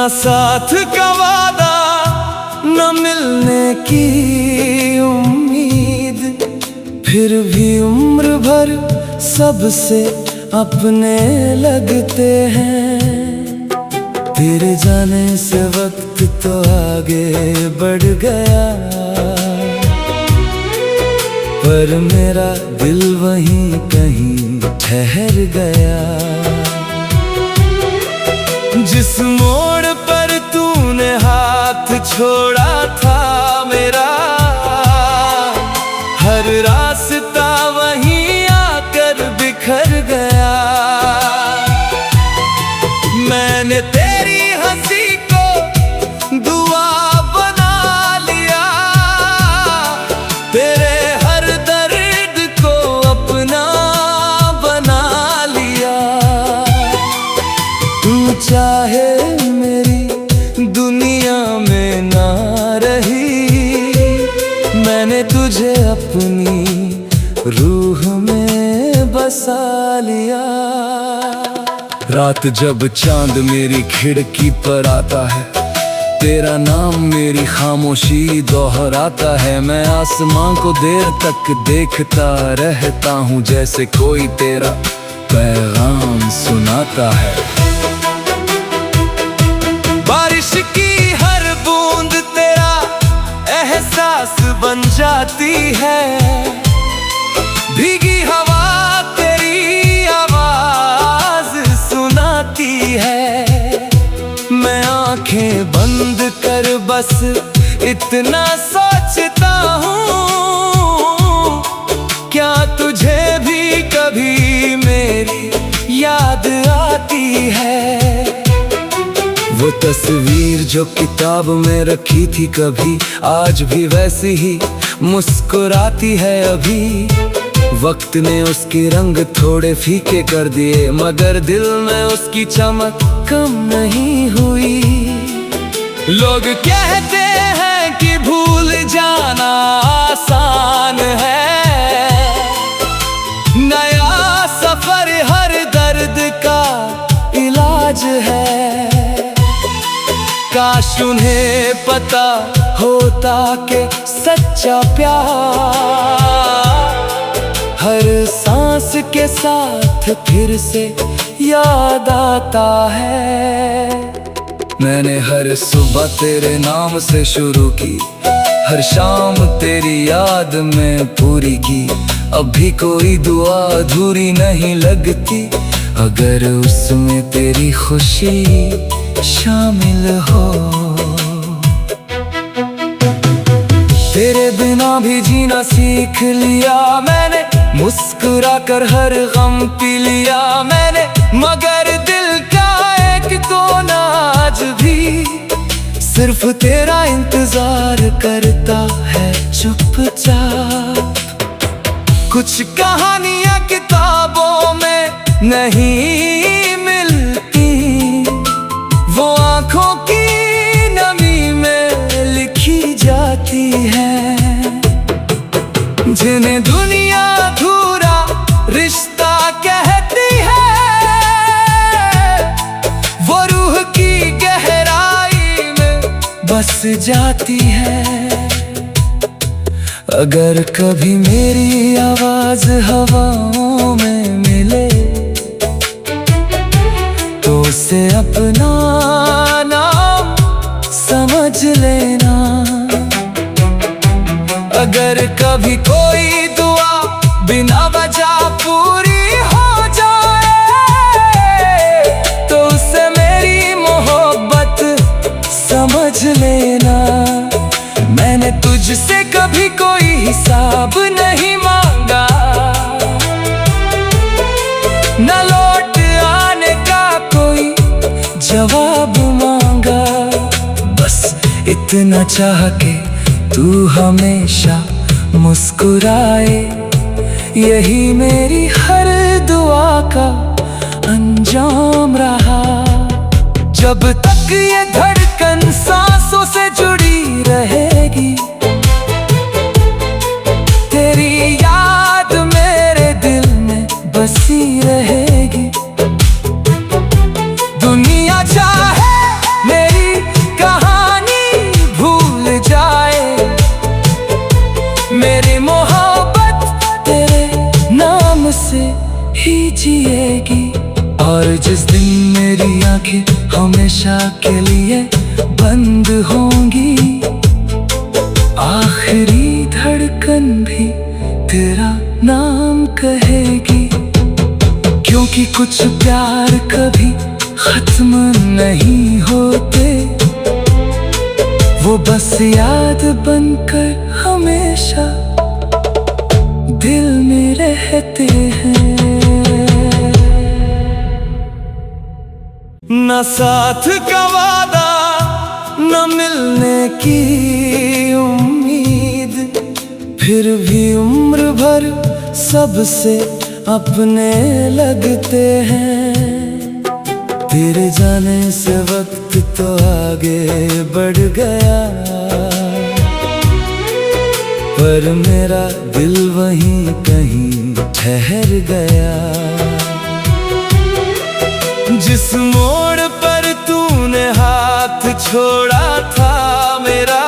ना साथ का वादा, न मिलने की उम्मीद, फिर भी उम्र भर सबसे अपने लगते हैं। तेरे जाने से वक्त तो आगे बढ़ गया, पर मेरा दिल वहीं कहीं ठहर गया। जिस मोड़ पर तूने हाथ छोड़ा था मेरा, हर रास्ता वहीं आकर बिखर गया। मैंने तेरी हंसी को दुआ बना लिया, तेरे हर दर्द को अपना बना लिया। तू चाहे मेरी दुनिया में ना रही, मैंने तुझे अपनी रूह में बसा लिया। रात जब चांद मेरी खिड़की पर आता है, तेरा नाम मेरी खामोशी दोहराता है। मैं आसमां को देर तक देखता रहता हूँ, जैसे कोई तेरा पैगाम सुनाता है। बारिश की हर बूंद तेरा एहसास बन जाती है, भीगी हवा तेरी आवाज सुनाती है। मैं आंखें बंद कर बस इतना सोचता हूँ, क्या तुझे भी कभी मेरी याद आती है? वो तस्वीर जो किताब में रखी थी कभी, आज भी वैसी ही मुस्कुराती है अभी। वक्त ने उसके रंग थोड़े फीके कर दिए, मगर दिल में उसकी चमक कम नहीं हुई। लोग कहते हैं कि भूल जाना आसान है, नया सफर हर दर्द का इलाज है। काश उन्हें पता होता कि सच्चा प्यार हर सांस के साथ फिर से याद आता है। मैंने हर सुबह तेरे नाम से शुरू की, हर शाम तेरी याद में पूरी की। अब भी कोई दुआ अधूरी नहीं लगती, अगर उसमें तेरी खुशी शामिल हो। तेरे बिना भी जीना सीख लिया मैंने, मुस्कुरा कर हर गम पी लिया मैंने। मगर दिल का एक कोना आज भी सिर्फ तेरा इंतजार करता है चुपचाप। कुछ कहानियां किताबों में नहीं मिलती, वो आंखों की नमी में लिखी जाती है। जिन्हें दुनिया अधूरा रिश्ता कहती है, वो रूह की गहराई में बस जाती है। अगर कभी मेरी आवाज हवाओं में मिले, तो उसे अपना नाम समझ लेना। अगर कभी कोई दुआ बिना वजह पूरी हो जाए, तो उसे मेरी मोहब्बत समझ लेना। मैंने तुझसे कभी कोई हिसाब नहीं मांगा, न लौट आने का कोई जवाब मांगा। बस इतना चाह के तू हमेशा मुस्कुराए, यही मेरी हर दुआ का अंजाम रहा। जब तक ये धड़कन सांसों से जुड़ी रहेगी, तेरी याद मेरे दिल में बसी रहेगी। दुनिया चाहे मेरी हमेशा के लिए बंद होंगी। आखिरी धड़कन भी तेरा नाम कहेगी, क्योंकि कुछ प्यार कभी खत्म नहीं होते, वो बस याद बनकर हमेशा दिल में रहते हैं। न साथ का वादा, न मिलने की उम्मीद, फिर भी उम्र भर सबसे अपने लगते हैं। तेरे जाने से वक्त तो आगे बढ़ गया, पर मेरा दिल वहीं कहीं ठहर गया। जिस मोड़ पर तूने हाथ छोड़ा था मेरा,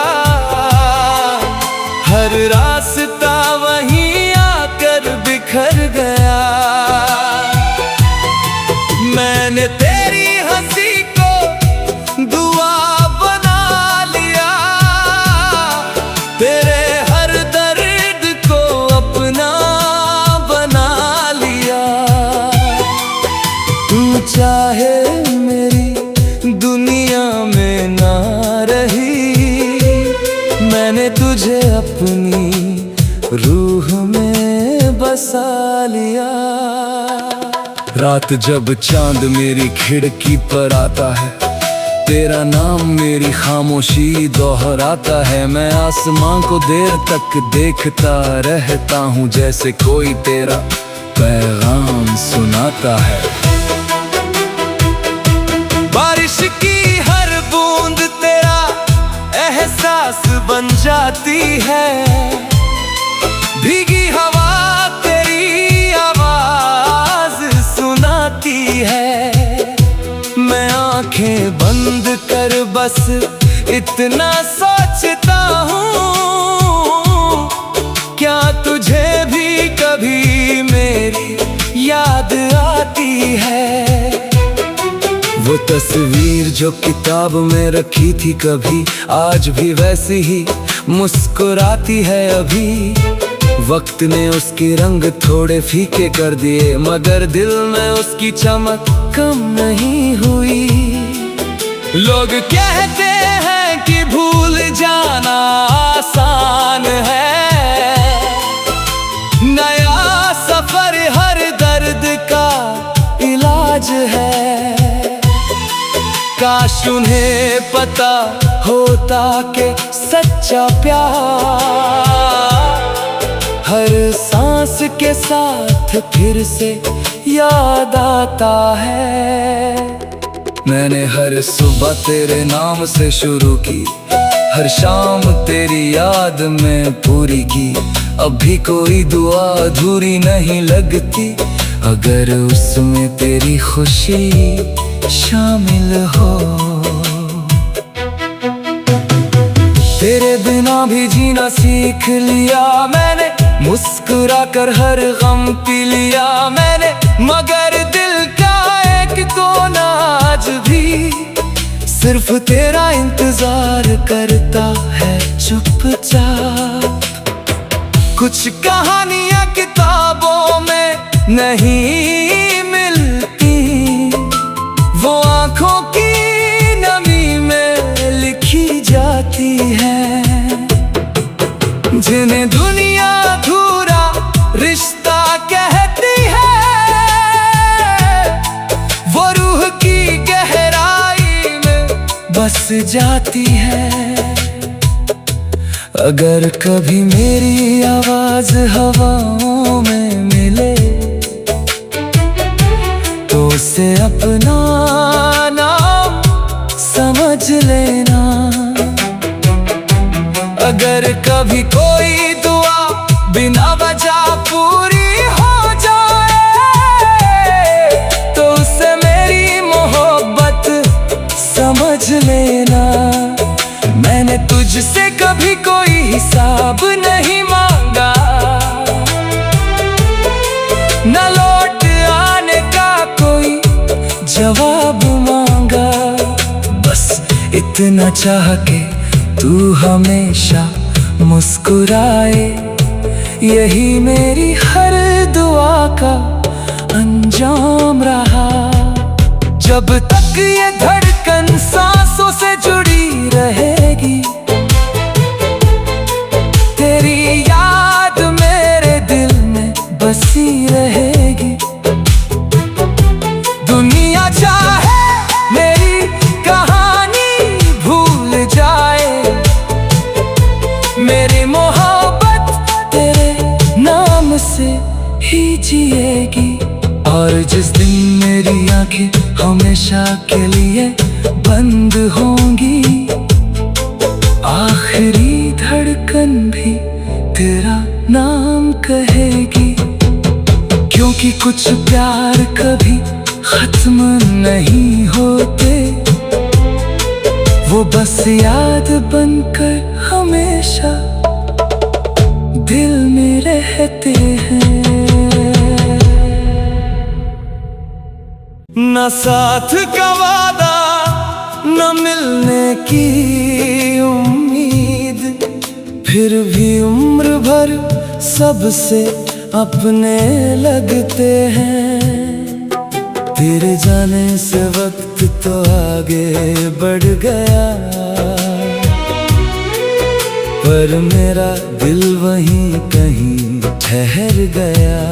हर रास्ता वहीं आकर बिखर गया। मैंने तेरी हंसी को दुआ बना लिया, तेरे हर दर्द को अपना बना लिया। तू चाहे मेरी दुनिया में ना रही, मैंने तुझे अपनी रूह में बसा लिया। रात जब चांद मेरी खिड़की पर आता है, तेरा नाम मेरी खामोशी दोहराता है। मैं आसमां को देर तक देखता रहता हूँ, जैसे कोई तेरा पैगाम सुनाता है। बारिश की हर बूंद तेरा एहसास बन जाती है, भीगी हवा तेरी आवाज सुनाती है। मैं आंखें बंद कर बस इतना सोचता हूँ, क्या तुझे भी कभी मेरी याद आती है? वो तस्वीर जो किताब में रखी थी कभी, आज भी वैसी ही मुस्कुराती है अभी। वक्त ने उसके रंग थोड़े फीके कर दिए, मगर दिल में उसकी चमक कम नहीं हुई। लोग कहते हैं कि भूल जाना आसान है, नया सफर हर दर्द का इलाज है। काश उन्हें पता होता कि सच्चा प्यार हर सांस के साथ फिर से याद आता है। मैंने हर सुबह तेरे नाम से शुरू की, हर शाम तेरी याद में पूरी की। अब भी कोई दुआ अधूरी नहीं लगती, अगर उसमें तेरी खुशी शामिल हो। तेरे बिना भी जीना सीख लिया मैंने, मुस्कुरा कर हर गम पी लिया मैंने। मगर दिल का एक कोना आज भी सिर्फ तेरा इंतजार करता है चुपचाप। कुछ कहानियां किताबों में नहीं मिलती, वो आंखों की नमी में लिखी जाती है। जिन्हें दुनिया अधूरा रिश्ता कहती है, वो रूह की गहराई में बस जाती है। अगर कभी मेरी आवाज हवाओं में मिले, तो उसे अपना नाम समझ लेना। अगर कभी कोई दुआ बिना वजह पूरी हो जाए, तो उसे मेरी मोहब्बत समझ लेना। मैंने तुझसे कभी कोई हिसाब नहीं मांगा, न लौट आने का कोई जवाब मांगा। इतना चाह के तू हमेशा मुस्कुराए, यही मेरी हर दुआ का अंजाम रहा। जब तक ये धड़कन सांसों से जुड़ी रहेगी, तेरी याद मेरे दिल में बसी रहेगी। दुनिया चाहे मेरी कहानी भूल जाए, मेरी मोहब्बत तेरे नाम से ही जिएगी। और जिस दिन मेरी आंखें हमेशा के लिए बंद होंगी, आखिरी धड़कन भी तेरा नाम कहेगी। क्योंकि कुछ प्यार कभी खत्म नहीं होते, वो बस याद बनकर हमेशा दिल में रहते हैं। न साथ का वादा, न मिलने की उम्मीद, फिर भी उम्र भर सबसे अपने लगते हैं। तेरे जाने से वक्त तो आगे बढ़ गया, पर मेरा दिल वहीं कहीं ठहर गया।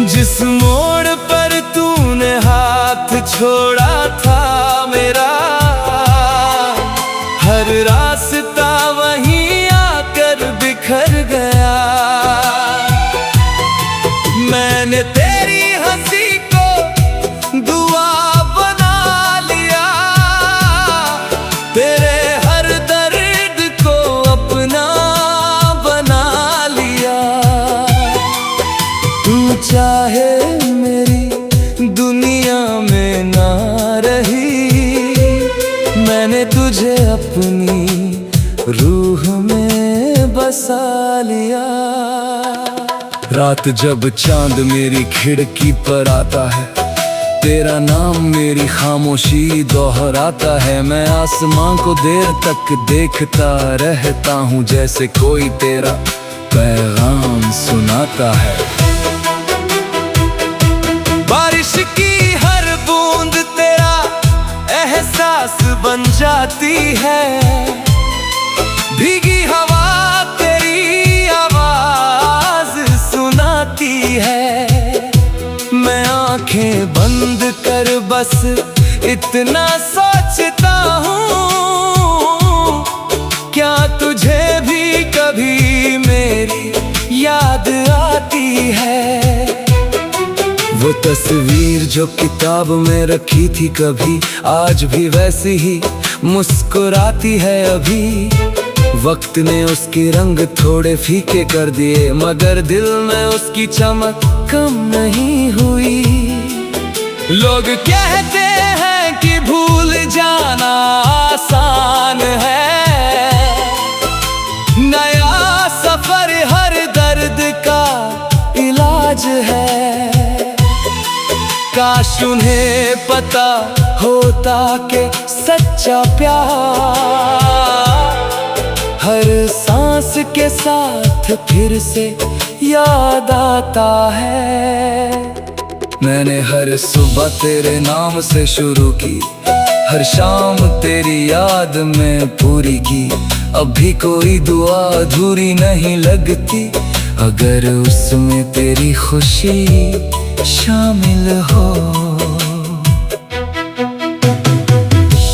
जिस मोड़ पर तूने हाथ छोड़ा था मेरा, हर रास्ता वहीं आकर बिखर गया। मैंने तेरी हंसी को दुआ बना लिया, तेरे हर दर्द को अपना बना लिया। तू चाहे मेरी दुनिया में ना रही, मैंने तुझे अपनी रूह में बसा लिया। रात जब चांद मेरी खिड़की पर आता है, तेरा नाम मेरी खामोशी दोहराता है। मैं आसमां को देर तक देखता रहता हूँ, जैसे कोई तेरा पैगाम सुनाता है। बारिश की हर बूंद तेरा एहसास बन जाती है, भीगी हवा तेरी आवाज सुनाती है। मैं आंखें बंद कर बस इतना सोचता हूँ, क्या तुझे भी कभी मेरी याद आती है? वो तस्वीर जो किताब में रखी थी कभी, आज भी वैसी ही मुस्कुराती है अभी। वक्त ने उसके रंग थोड़े फीके कर दिए, मगर दिल में उसकी चमक कम नहीं हुई। लोग कहते हैं कि भूल जाना आसान है, नया सफर हर दर्द का इलाज है। काश उन्हें पता होता कि सच्चा प्यार हर सांस के साथ फिर से याद आता है। मैंने हर सुबह तेरे नाम से शुरू की, हर शाम तेरी याद में पूरी की। अब भी कोई दुआ अधूरी नहीं लगती, अगर उसमें तेरी खुशी शामिल हो।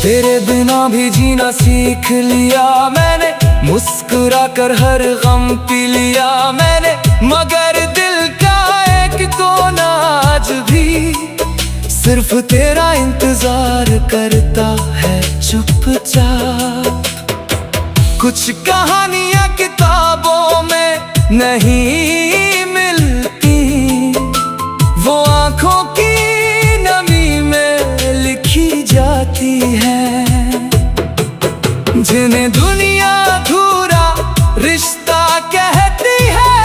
तेरे बिना भी जीना सीख लिया मैंने, मुस्कुरा कर हर गम पी लिया मैंने। मगर दिल का एक कोना आज भी सिर्फ तेरा इंतजार करता है चुपचाप। कुछ कहानियां किताबों में नहीं मिलती, वो आंखों की नमी में लिखी जाती है। जिन्हें दुनिया अधूरा रिश्ता कहती है,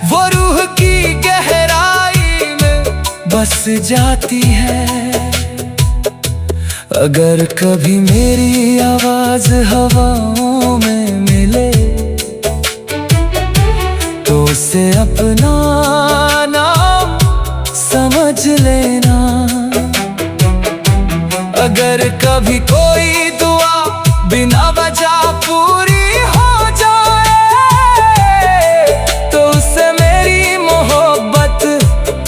वो रूह की गहराई में बस जाती है। अगर कभी मेरी आवाज हवाओं में मिले तो उसे अपना नाम समझ लेना। अगर कभी कोई दुआ बिना वजह पूरी हो जाए तो उसे मेरी मोहब्बत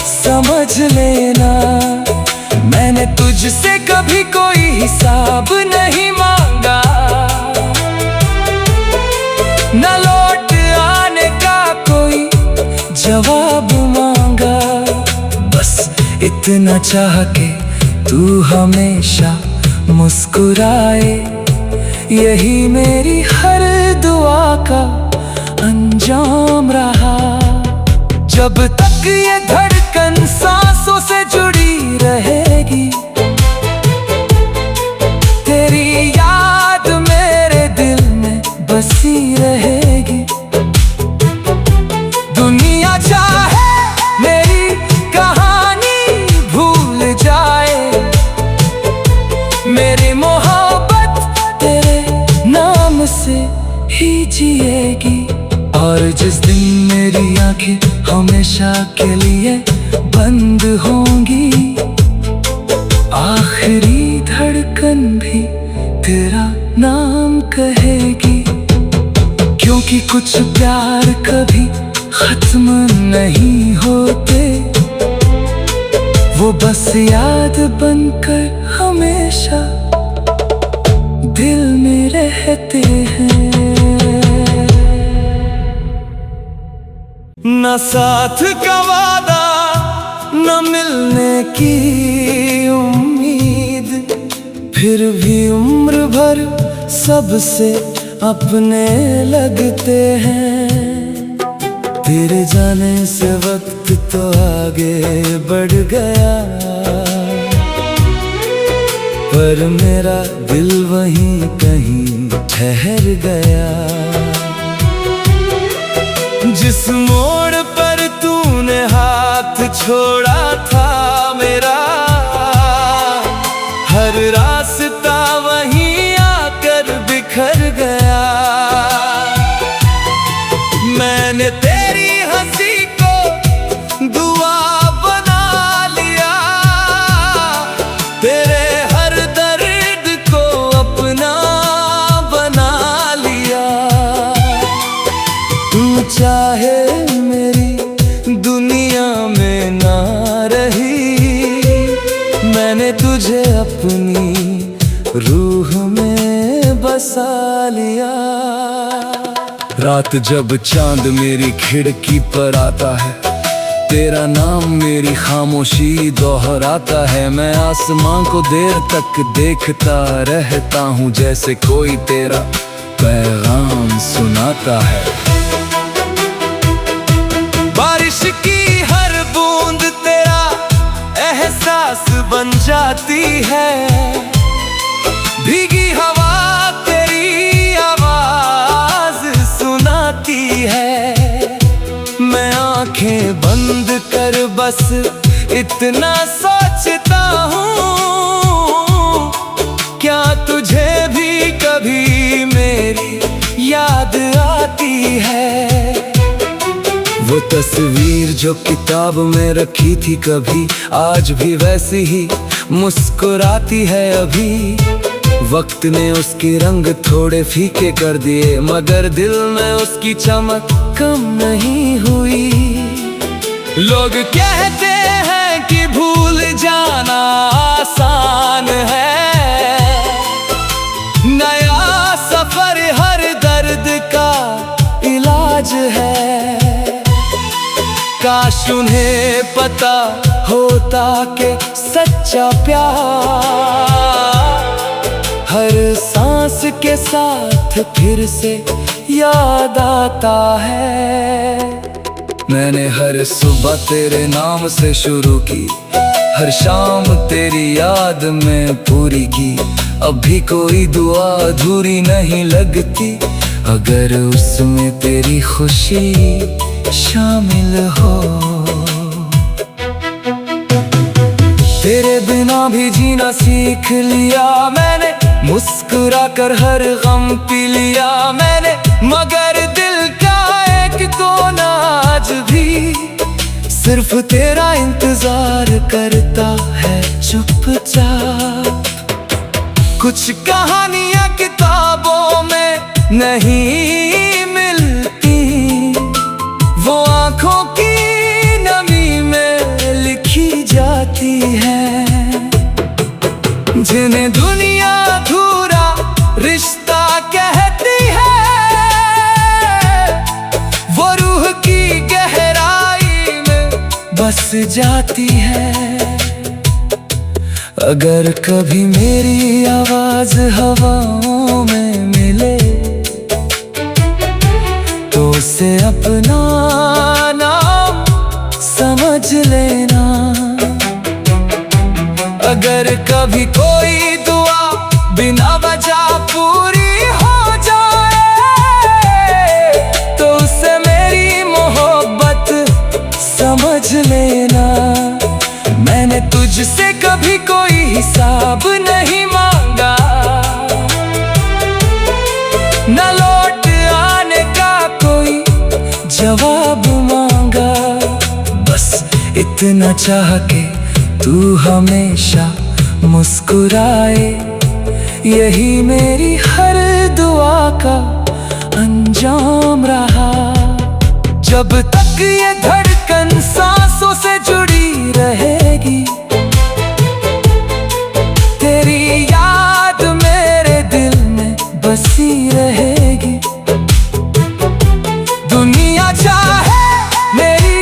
समझ लेना। मैंने तुझसे कभी कोई हिसाब नहीं मांगा, न लौट आने का कोई जवाब मांगा। बस इतना चाह के तू हमेशा मुस्कुराए, यही मेरी हर दुआ का अंजाम रहा। जब तक ये धड़कन सांसों से जुड़ी रहेगी, तेरी याद मेरे दिल में बसी रहेगी। दुनिया चाहे मेरी कहानी भूल जाए, मेरी मोहब्बत तेरे नाम से ही जिएगी। और जिस दिन मेरी आंखें हमेशा के लिए बंद होंगी, आखिरी धड़कन भी तेरा नाम कहेगी। क्योंकि कुछ प्यार कभी खत्म नहीं होते, वो बस याद बनकर हमेशा दिल में रहते हैं। न साथ का वादा, न मिलने की उम्मीद, फिर भी उम्र भर सबसे अपने लगते हैं। तेरे जाने से वक्त तो आगे बढ़ गया, पर मेरा दिल वहीं कहीं ठहर गया। जिस मोड़ पर तूने हाथ छोड़ा था मेरा, हर रास्ता वहीं आकर बिखर गया। मैंने तेरी हंसी को दुआ बना लिया, तेरे हर दर्द को अपना बना लिया। तू चाहे मेरी दुनिया में ना रही, मैंने तुझे अपनी रूह में बसा लिया। रात जब चांद मेरी खिड़की पर आता है, तेरा नाम मेरी खामोशी दोहराता है। मैं आसमां को देर तक देखता रहता हूँ, जैसे कोई तेरा पैगाम सुनाता है। बारिश की हर बूंद तेरा एहसास बन जाती है, भीगी हवा तेरी आवाज सुनाती है। मैं आंखें बंद कर बस इतना सोचता हूँ, क्या तुझे भी कभी मेरी याद आती है? वो तस्वीर जो किताब में रखी थी कभी, आज भी वैसी ही मुस्कुराती है अभी। वक्त ने उसके रंग थोड़े फीके कर दिए, मगर दिल में उसकी चमक कम नहीं हुई। लोग कहते हैं कि भूल जाना आसान है, नया सफर हर दर्द का इलाज है। काश उन्हें पता होता कि सच्चा प्यार हर सांस के साथ फिर से याद आता है। मैंने हर सुबह तेरे नाम से शुरू की, हर शाम तेरी याद में पूरी की। अब भी कोई दुआ अधूरी नहीं लगती, अगर उसमें तेरी खुशी शामिल हो। तेरे बिना भी जीना सीख लिया मैंने, मुस्कुरा कर हर गम पी लिया मैंने। मगर दिल का एक कोना आज भी सिर्फ तेरा इंतजार करता है चुपचाप। कुछ कहानियां किताबों में नहीं मिलती, वो आंखों की नमी में लिखी जाती है, जिन्हें दुनिया अधूरा रिश्ता कहती है। वो रूह की गहराई में बस जाती है। अगर कभी मेरी आवाज हवाओं में मिले तो उसे अपना नाम समझ लेना। अगर कभी कोई दुआ बिना वजह पूरी हो जाए तो उसे मेरी मोहब्बत समझ लेना। मैंने तुझसे कभी कोई हिसाब नहीं मांगा, न लौट आने का कोई जवाब मांगा। बस इतना चाह के तू हमेशा मुस्कुराए, यही मेरी हर दुआ का अंजाम रहा। जब तक ये धड़कन सांसों से जुड़ी रहेगी, तेरी याद मेरे दिल में बसी रहेगी। दुनिया चाहे मेरी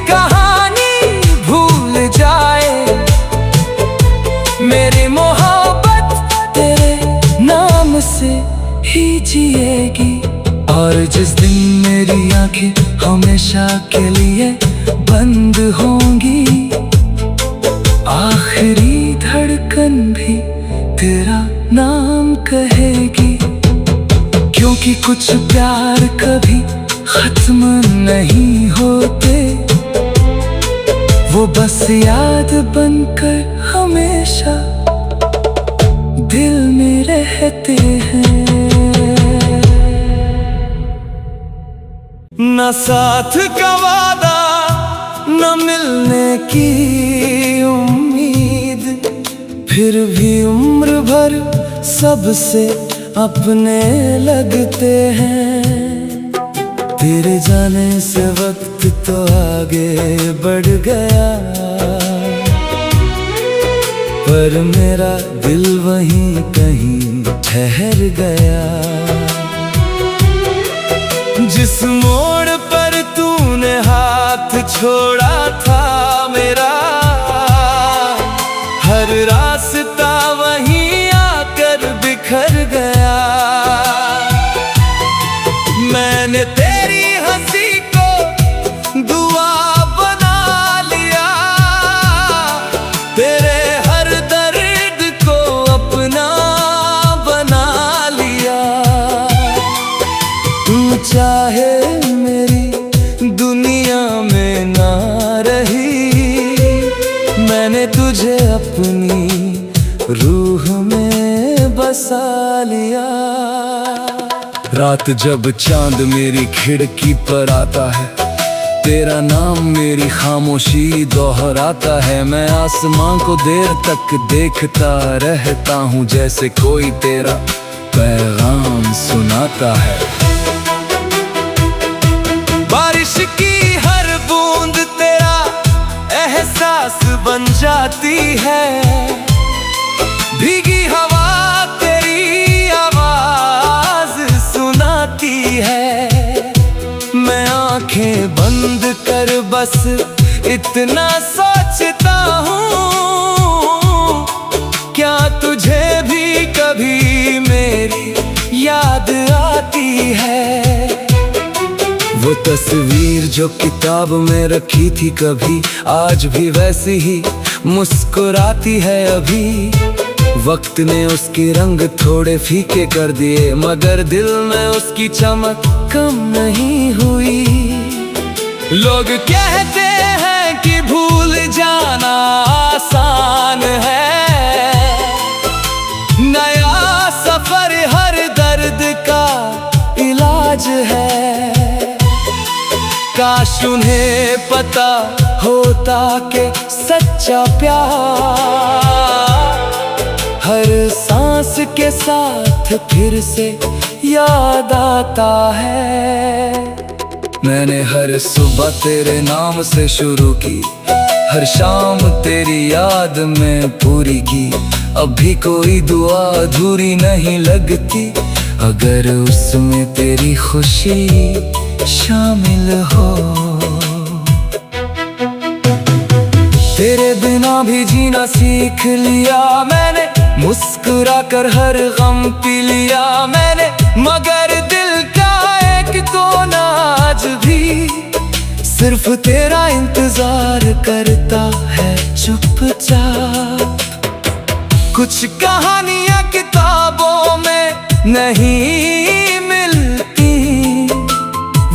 कहानी भूल जाए, मेरी मोहब्बत तेरे नाम से ही जिएगी। और जिस दिन मेरी आंखें हमेशा के लिए बंद होंगी, आखिरी धड़कन भी तेरा नाम कहेगी। क्योंकि कुछ प्यार कभी खत्म नहीं होते, वो बस याद बनकर हमेशा दिल में रहते हैं। न साथ का वादा, न मिलने की उम्मीद, फिर भी उम्र भर सबसे अपने लगते हैं। तेरे जाने से वक्त तो आगे बढ़ गया, पर मेरा दिल वहीं कहीं ठहर गया। जिस मोड़ पर तूने हाथ छोड़ा था मेरा, हर रास्ता वहीं आकर बिखर गया। मैंने तेरी हंसी को दुआ बना लिया, तेरे हर दर्द को अपना बना लिया। तू चाहे मेरी दुनिया में ना रही, मैंने तुझे अपनी रूह में बसा लिया। रात जब चांद मेरी खिड़की पर आता है, तेरा नाम मेरी खामोशी दोहराता है। मैं आसमां को देर तक देखता रहता हूँ, जैसे कोई तेरा पैगाम सुनाता है। बारिश की हर बूंद तेरा एहसास बन जाती है, भीगी हवा तेरी आवाज सुनाती है। मैं आंखें बंद कर बस इतना सोचता हूँ, क्या तुझे भी कभी मेरी याद आती है? वो तस्वीर जो किताब में रखी थी कभी, आज भी वैसी ही मुस्कुराती है अभी। वक्त ने उसके रंग थोड़े फीके कर दिए, मगर दिल में उसकी चमक कम नहीं हुई। लोग कहते हैं कि भूल जाना आसान है। नया सफर हर दर्द का इलाज है। काश उन्हें पता होता कि सच्चा प्यार हर सांस के साथ फिर से याद आता है। मैंने हर सुबह तेरे नाम से शुरू की, हर शाम तेरी याद में पूरी की। अब भी कोई दुआ अधूरी नहीं लगती, अगर उसमें तेरी खुशी शामिल हो। तेरे बिना भी जीना सीख लिया मैंने, मुस्कुरा कर हर गम पी लिया मैंने। मगर दिल का एक कोना आज भी सिर्फ तेरा इंतजार करता है चुपचाप। कुछ कहानियां किताबों में नहीं मिलती,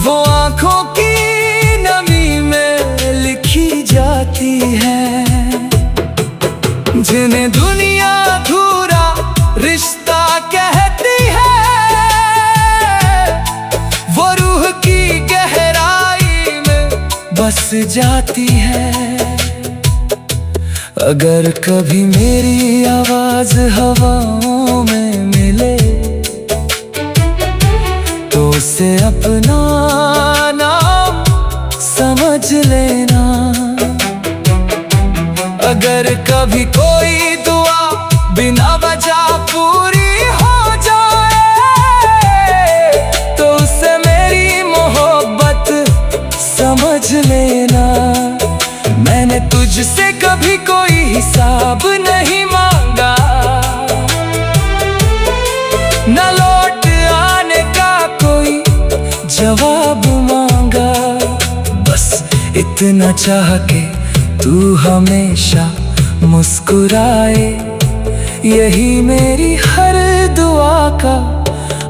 वो आंखों की नमी में लिखी जाती हैं। जिन्हें दुनिया अधूरा रिश्ता कहती है, वो रूह की गहराई में बस जाती है। अगर कभी मेरी आवाज हवाओं में मिले, तो उसे अपना नाम समझ लेना। अगर कभी कोई दुआ बिना वजह पूरी हो जाए, तो उसे मेरी मोहब्बत समझ लेना। मैंने तुझसे कभी कोई हिसाब नहीं मांगा, न लौट आने का कोई जवाब मांगा। बस इतना चाह के तू हमेशा मुस्कुराए, यही मेरी हर दुआ का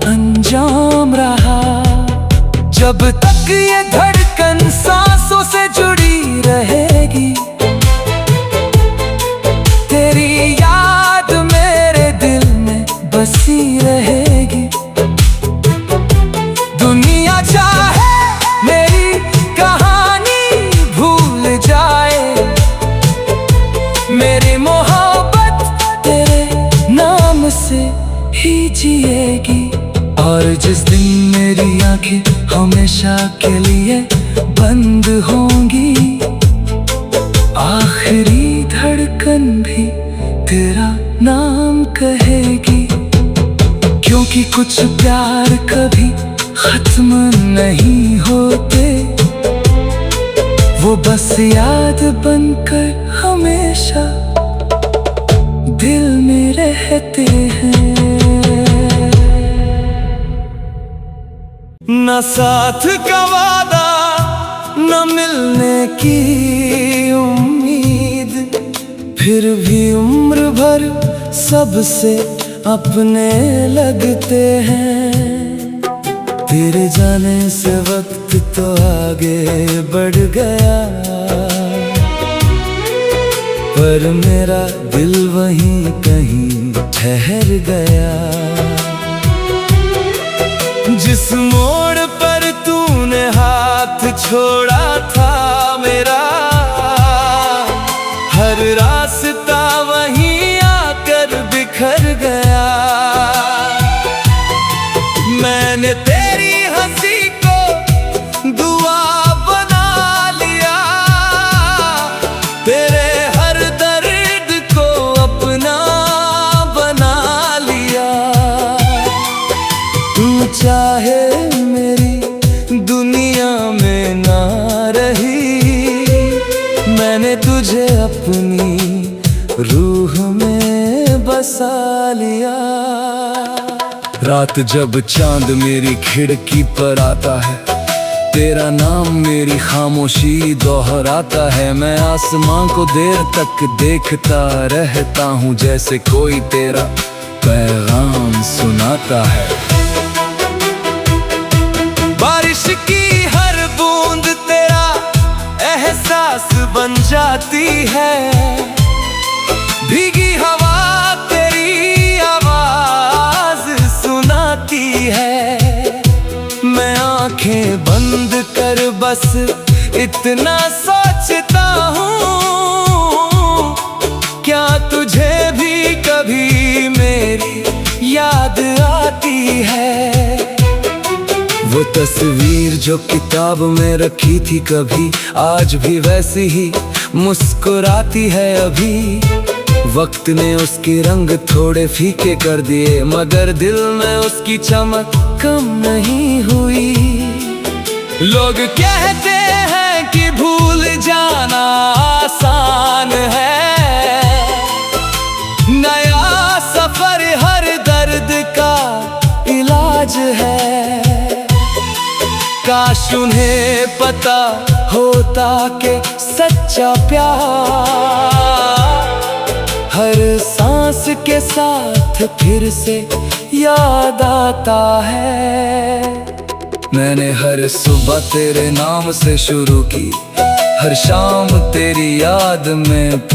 अंजाम रहा। जब तक ये धड़कन सांसों से जुड़ी रहेगी, तेरी याद मेरे दिल में बसी रहेगी। दुनिया चाहे मेरी कहानी भूल जाए, मेरी मोहब्बत तेरे नाम से ही जिएगी। और जिस दिन मेरी आंखें हमेशा के लिए बंद होंगी, आखिरी धड़कन भी तेरा नाम कहेगी। क्योंकि कुछ प्यार कभी खत्म नहीं होते, वो बस याद बनकर हमेशा दिल में रहते हैं। न साथ का वादा, न मिलने की उम्मीद, फिर भी उम्र भर सबसे अपने लगते हैं। तेरे जाने से वक्त तो आगे बढ़ गया, पर मेरा दिल वहीं कहीं ठहर गया। जिस मोड़ पर तूने हाथ छोड़ा था मेरा, हर रास्ता वहीं आकर बिखर गया। मैंने तेरी हंसी को दुआ बना लिया, तेरे हर दर्द को अपना बना लिया। तू चाहे मेरी दुनिया में ना रही, मैंने तुझे अपनी रूह में बसा लिया। रात जब चांद मेरी खिड़की पर आता है, तेरा नाम मेरी खामोशी दोहराता है। मैं आसमां को देर तक देखता रहता हूँ, जैसे कोई तेरा पैगाम सुनाता है। बारिश की हर बूंद तेरा एहसास एहसास बन जाती है। भीगी हवा तेरी आवाज सुनाती है। मैं आंखें बंद कर बस इतना सोचता हूँ, क्या तुझे भी कभी मेरी याद आती है। वो तस्वीर जो किताब में रखी थी कभी, आज भी वैसी ही मुस्कुराती है अभी। वक्त ने उसके रंग थोड़े फीके कर दिए, मगर दिल में उसकी चमक कम नहीं हुई। लोग कहते हैं कि भूल जाना आसान है, नया सफर हर दर्द का इलाज है। काश उन्हें पता होता कि सच्चा प्यार हर सांस के साथ फिर से याद आता है। मैंने हर सुबह तेरे नाम से शुरू की, हर शाम तेरी याद में